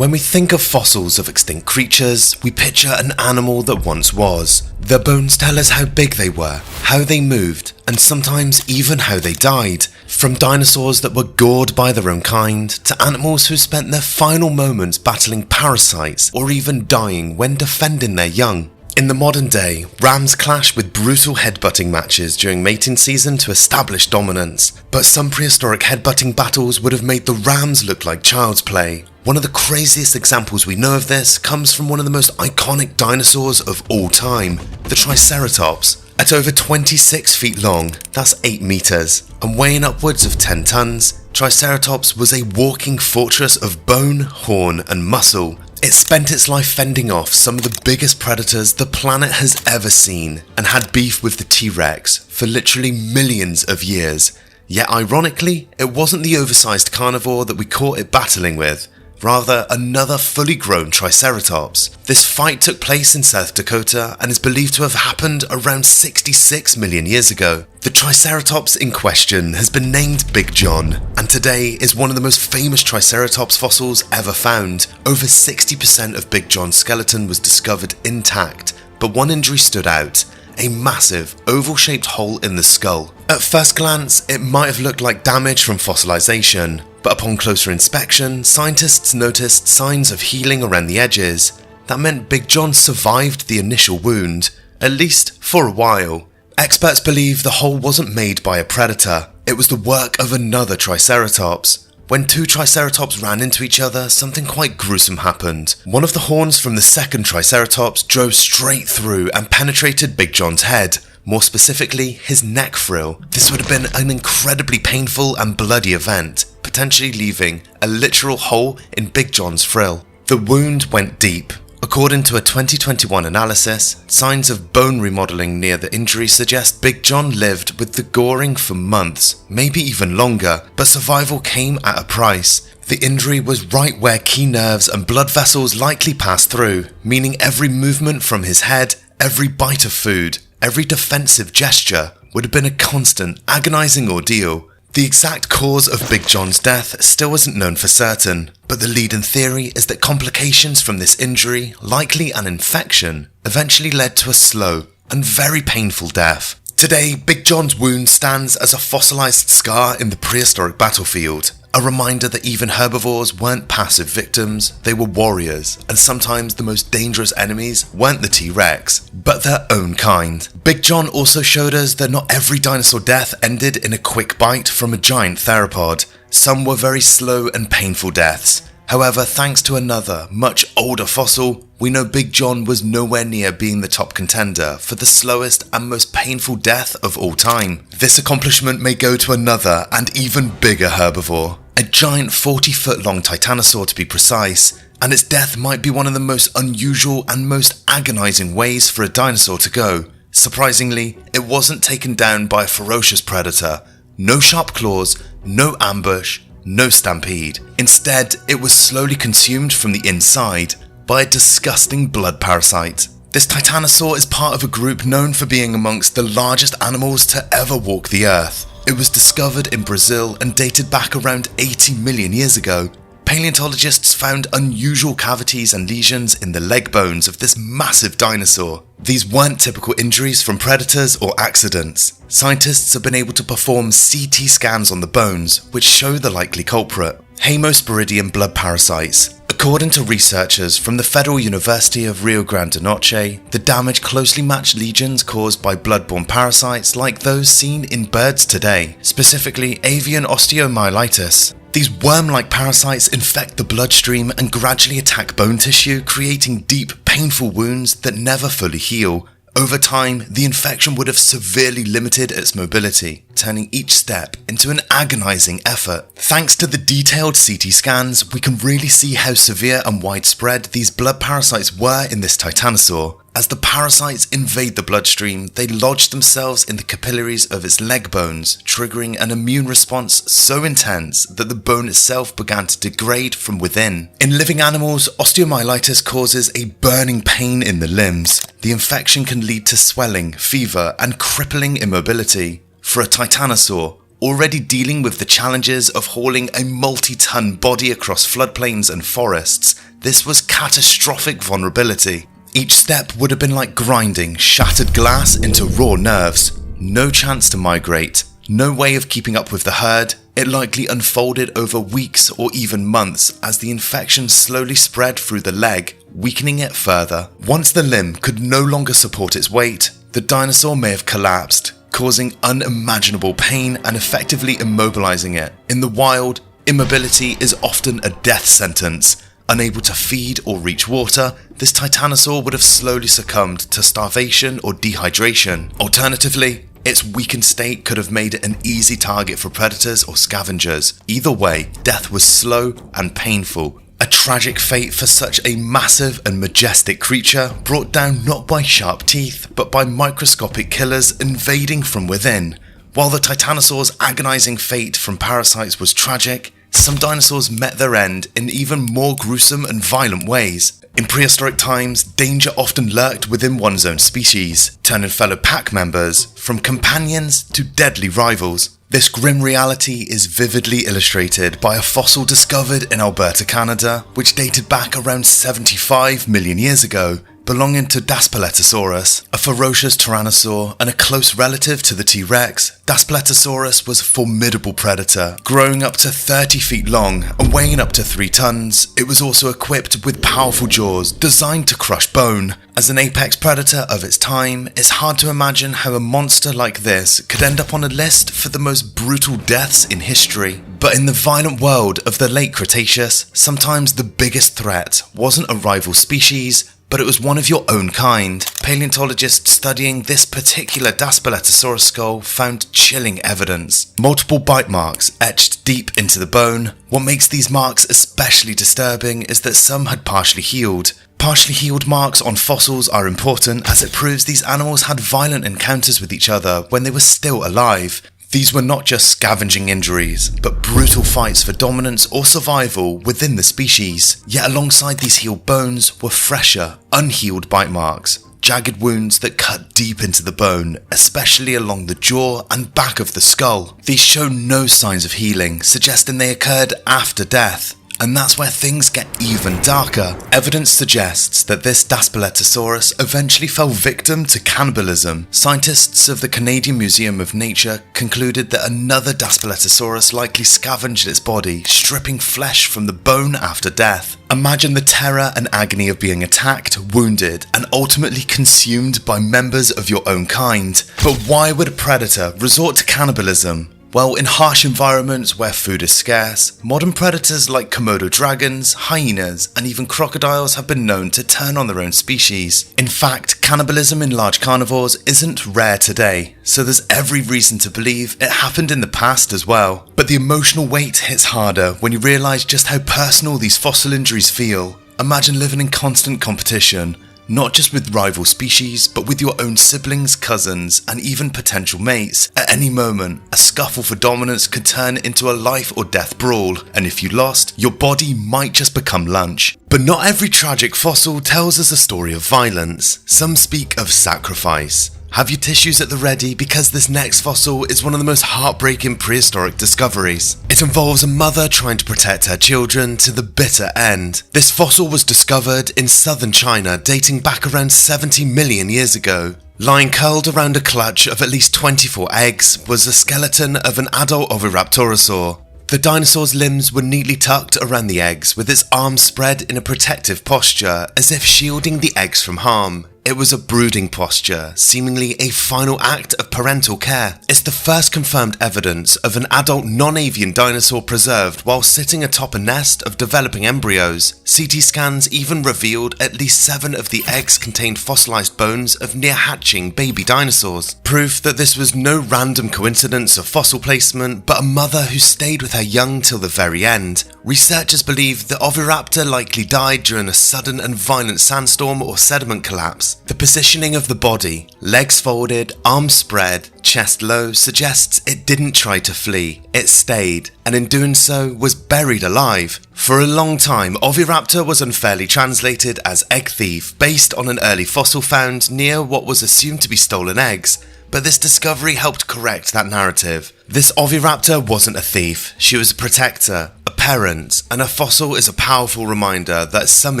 When we think of fossils of extinct creatures, we picture an animal that once was. Their bones tell us how big they were, how they moved, and sometimes even how they died. From dinosaurs that were gored by their own kind, to animals who spent their final moments battling parasites or even dying when defending their young. In the modern day, rams clash with brutal headbutting matches during mating season to establish dominance, but some prehistoric headbutting battles would have made the rams look like child's play. One of the craziest examples we know of this comes from one of the most iconic dinosaurs of all time, the Triceratops. At over 26 feet long, that's 8 meters, and weighing upwards of 10 tons, Triceratops was a walking fortress of bone, horn, and muscle. It spent its life fending off some of the biggest predators the planet has ever seen, and had beef with the T-Rex for literally millions of years. Yet ironically, it wasn't the oversized carnivore that we caught it battling with, rather another fully grown Triceratops. This fight took place in South Dakota and is believed to have happened around 66 million years ago. The Triceratops in question has been named Big John, and today is one of the most famous Triceratops fossils ever found. Over 60% of Big John's skeleton was discovered intact, but one injury stood out: a massive, oval-shaped hole in the skull. At first glance, it might have looked like damage from fossilization, but upon closer inspection, scientists noticed signs of healing around the edges. That meant Big John survived the initial wound, at least for a while. Experts believe the hole wasn't made by a predator, it was the work of another Triceratops. When two Triceratops ran into each other, something quite gruesome happened. One of the horns from the second Triceratops drove straight through and penetrated Big John's head, more specifically his neck frill. This would have been an incredibly painful and bloody event, potentially leaving a literal hole in Big John's frill. The wound went deep. According to a 2021 analysis, signs of bone remodeling near the injury suggest Big John lived with the goring for months, maybe even longer, but survival came at a price. The injury was right where key nerves and blood vessels likely passed through, meaning every movement from his head, every bite of food, every defensive gesture would have been a constant, agonizing ordeal. The exact cause of Big John's death still isn't known for certain, but the leading theory is that complications from this injury, likely an infection, eventually led to a slow and very painful death. Today, Big John's wound stands as a fossilized scar in the prehistoric battlefield, a reminder that even herbivores weren't passive victims, they were warriors, and sometimes the most dangerous enemies weren't the T-Rex, but their own kind. Big John also showed us that not every dinosaur death ended in a quick bite from a giant theropod. Some were very slow and painful deaths. However, thanks to another, much older fossil, we know Big John was nowhere near being the top contender for the slowest and most painful death of all time. This accomplishment may go to another and even bigger herbivore, a giant 40-foot long Titanosaur to be precise, and its death might be one of the most unusual and most agonizing ways for a dinosaur to go. Surprisingly, it wasn't taken down by a ferocious predator. No sharp claws, no ambush, no stampede. Instead, it was slowly consumed from the inside by a disgusting blood parasite. This Titanosaur is part of a group known for being amongst the largest animals to ever walk the earth. It was discovered in Brazil and dated back around 80 million years ago. Paleontologists found unusual cavities and lesions in the leg bones of this massive dinosaur. These weren't typical injuries from predators or accidents. Scientists have been able to perform CT scans on the bones, which show the likely culprit: Hemosporidium blood parasites. According to researchers from the Federal University of Rio Grande do Norte, the damage closely matched lesions caused by blood-borne parasites like those seen in birds today, specifically avian osteomyelitis. These worm-like parasites infect the bloodstream and gradually attack bone tissue, creating deep, painful wounds that never fully heal. Over time, the infection would have severely limited its mobility, turning each step into an agonizing effort. Thanks to the detailed CT scans, we can really see how severe and widespread these blood parasites were in this Titanosaur. As the parasites invade the bloodstream, they lodge themselves in the capillaries of its leg bones, triggering an immune response so intense that the bone itself began to degrade from within. In living animals, osteomyelitis causes a burning pain in the limbs. The infection can lead to swelling, fever, and crippling immobility. For a Titanosaur, already dealing with the challenges of hauling a multi-ton body across floodplains and forests, this was catastrophic vulnerability. Each step would have been like grinding shattered glass into raw nerves. No chance to migrate, no way of keeping up with the herd. It likely unfolded over weeks or even months as the infection slowly spread through the leg, weakening it further. Once the limb could no longer support its weight, the dinosaur may have collapsed, causing unimaginable pain and effectively immobilizing it. In the wild, immobility is often a death sentence. Unable to feed or reach water, this titanosaur would have slowly succumbed to starvation or dehydration. Alternatively, its weakened state could have made it an easy target for predators or scavengers. Either way, death was slow and painful. A tragic fate for such a massive and majestic creature, brought down not by sharp teeth, but by microscopic killers invading from within. While the titanosaur's agonizing fate from parasites was tragic, some dinosaurs met their end in even more gruesome and violent ways. In prehistoric times, danger often lurked within one's own species, turning fellow pack members from companions to deadly rivals. This grim reality is vividly illustrated by a fossil discovered in Alberta, Canada, which dated back around 75 million years ago, belonging to Daspletosaurus, a ferocious tyrannosaur and a close relative to the T-Rex. Daspletosaurus was a formidable predator, growing up to 30 feet long and weighing up to 3 tons. It was also equipped with powerful jaws designed to crush bone. As an apex predator of its time, it's hard to imagine how a monster like this could end up on a list for the most brutal deaths in history. But in the violent world of the late Cretaceous, sometimes the biggest threat wasn't a rival species, but it was one of your own kind. Paleontologists studying this particular Daspletosaurus skull found chilling evidence. Multiple bite marks etched deep into the bone. What makes these marks especially disturbing is that some had partially healed. Partially healed marks on fossils are important as it proves these animals had violent encounters with each other when they were still alive. These were not just scavenging injuries, but brutal fights for dominance or survival within the species. Yet alongside these healed bones were fresher, unhealed bite marks, jagged wounds that cut deep into the bone, especially along the jaw and back of the skull. These show no signs of healing, suggesting they occurred after death. And that's where things get even darker. Evidence suggests that this Daspletosaurus eventually fell victim to cannibalism. Scientists of the Canadian Museum of Nature concluded that another Daspletosaurus likely scavenged its body, stripping flesh from the bone after death. Imagine the terror and agony of being attacked, wounded, and ultimately consumed by members of your own kind. But why would a predator resort to cannibalism? Well, in harsh environments where food is scarce, modern predators like Komodo dragons, hyenas, and even crocodiles have been known to turn on their own species. In fact, cannibalism in large carnivores isn't rare today, so there's every reason to believe it happened in the past as well. But the emotional weight hits harder when you realise just how personal these fossil injuries feel. Imagine living in constant competition, not just with rival species, but with your own siblings, cousins, and even potential mates. At any moment, a scuffle for dominance could turn into a life or death brawl, and if you lost, your body might just become lunch. But not every tragic fossil tells us a story of violence. Some speak of sacrifice. Have your tissues at the ready because this next fossil is one of the most heartbreaking prehistoric discoveries. It involves a mother trying to protect her children to the bitter end. This fossil was discovered in southern China dating back around 70 million years ago. Lying curled around a clutch of at least 24 eggs was the skeleton of an adult Oviraptorosaur. The dinosaur's limbs were neatly tucked around the eggs with its arms spread in a protective posture as if shielding the eggs from harm. It was a brooding posture, seemingly a final act of parental care. It's the first confirmed evidence of an adult non-avian dinosaur preserved while sitting atop a nest of developing embryos. CT scans even revealed at least 7 of the eggs contained fossilized bones of near-hatching baby dinosaurs. Proof that this was no random coincidence of fossil placement, but a mother who stayed with her young till the very end. Researchers believe the Oviraptor likely died during a sudden and violent sandstorm or sediment collapse. The positioning of the body, legs folded, arms spread, chest low, suggests it didn't try to flee. It stayed, and in doing so was buried alive. For a long time, Oviraptor was unfairly translated as egg thief based on an early fossil found near what was assumed to be stolen eggs. but this discovery helped correct that narrative. This Oviraptor wasn't a thief, she was a protector, a parent, and a fossil is a powerful reminder that some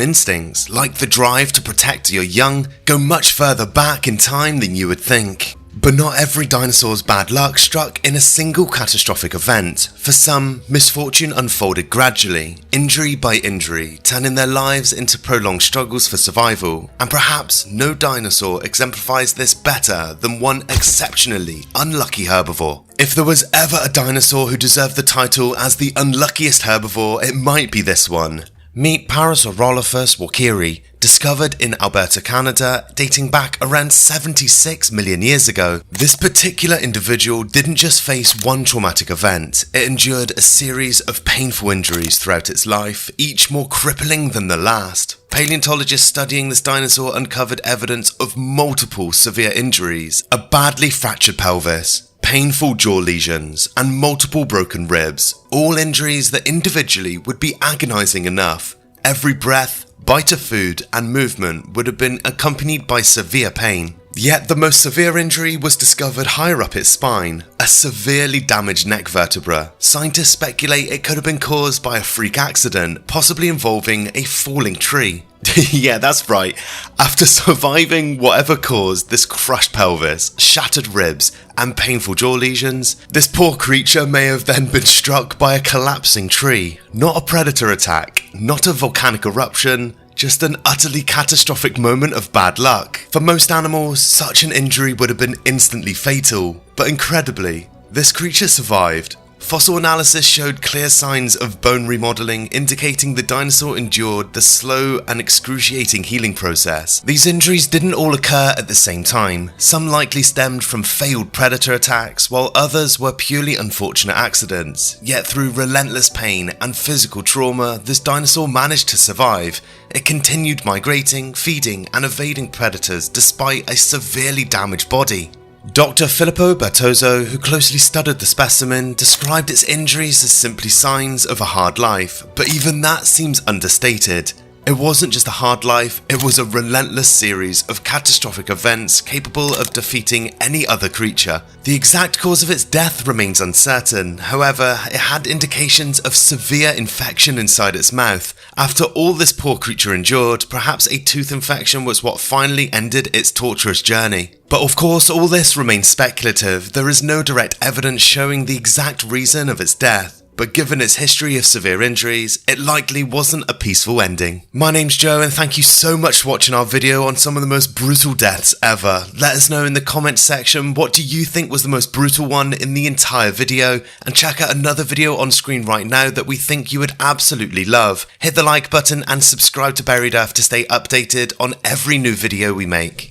instincts, like the drive to protect your young, go much further back in time than you would think. But not every dinosaur's bad luck struck in a single catastrophic event. For some, misfortune unfolded gradually, injury by injury, turning their lives into prolonged struggles for survival. And perhaps no dinosaur exemplifies this better than one exceptionally unlucky herbivore. If there was ever a dinosaur who deserved the title as the unluckiest herbivore, it might be this one. Meet Parasaurolophus walkeri, discovered in Alberta, Canada, dating back around 76 million years ago. This particular individual didn't just face one traumatic event, it endured a series of painful injuries throughout its life, each more crippling than the last. Paleontologists studying this dinosaur uncovered evidence of multiple severe injuries, a badly fractured pelvis, painful jaw lesions, and multiple broken ribs, all injuries that individually would be agonizing enough. Every breath, bite of food, and movement would have been accompanied by severe pain. Yet the most severe injury was discovered higher up its spine, a severely damaged neck vertebra. Scientists speculate it could have been caused by a freak accident, possibly involving a falling tree. Yeah, that's right. After surviving whatever caused this crushed pelvis, shattered ribs, and painful jaw lesions, this poor creature may have then been struck by a collapsing tree. Not a predator attack, not a volcanic eruption, just an utterly catastrophic moment of bad luck. For most animals, such an injury would have been instantly fatal, but incredibly, this creature survived. Fossil analysis showed clear signs of bone remodeling, indicating the dinosaur endured the slow and excruciating healing process. These injuries didn't all occur at the same time. Some likely stemmed from failed predator attacks, while others were purely unfortunate accidents. Yet through relentless pain and physical trauma, this dinosaur managed to survive. It continued migrating, feeding, and evading predators despite a severely damaged body. Dr. Filippo Bertozzo, who closely studied the specimen, described its injuries as simply signs of a hard life, but even that seems understated. It wasn't just a hard life, it was a relentless series of catastrophic events capable of defeating any other creature. The exact cause of its death remains uncertain, however, it had indications of severe infection inside its mouth. After all this poor creature endured, perhaps a tooth infection was what finally ended its torturous journey. But of course, all this remains speculative. There is no direct evidence showing the exact reason of its death. But given its history of severe injuries, it likely wasn't a peaceful ending. My name's Joe and thank you so much for watching our video on some of the most brutal deaths ever. Let us know in the comments section what do you think was the most brutal one in the entire video, and check out another video on screen right now that we think you would absolutely love. Hit the like button and subscribe to Buried Earth to stay updated on every new video we make.